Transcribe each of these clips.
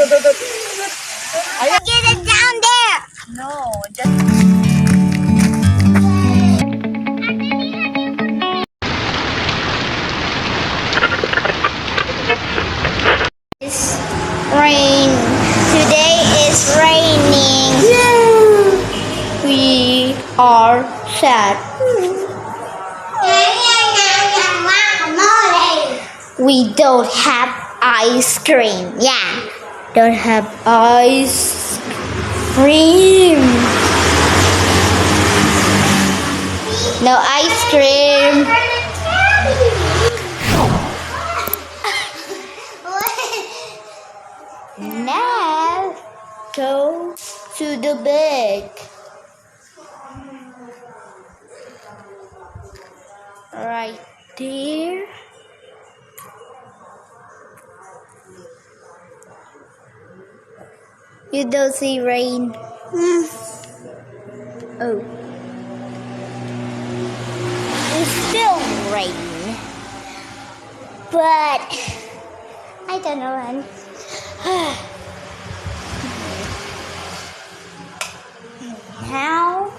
Get it down there. No, just It's rain. Today is raining. We are sad. We don't have ice cream. Yeah. Don't have ice cream. No ice cream. Now go to the bed. Right there. You don't see rain. Oh. It's still rain. But I don't know when. Now.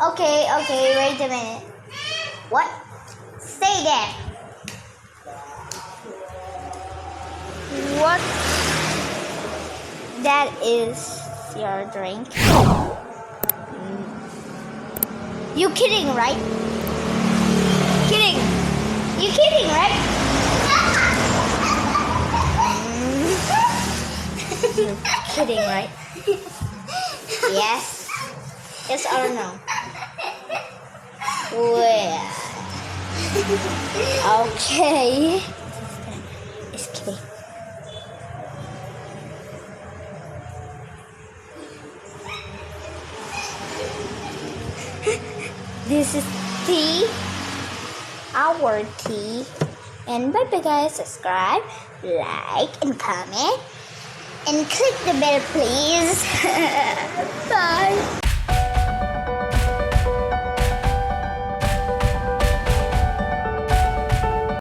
Okay, wait a minute. What? Stay there. What? That is your drink. You kidding, right? Kidding. You kidding, right? You're kidding, right? Yes. Yes or no? Well. Okay. Just kidding. This is tea, our tea, and bye bye guys. Subscribe, like, and comment, and click the bell please.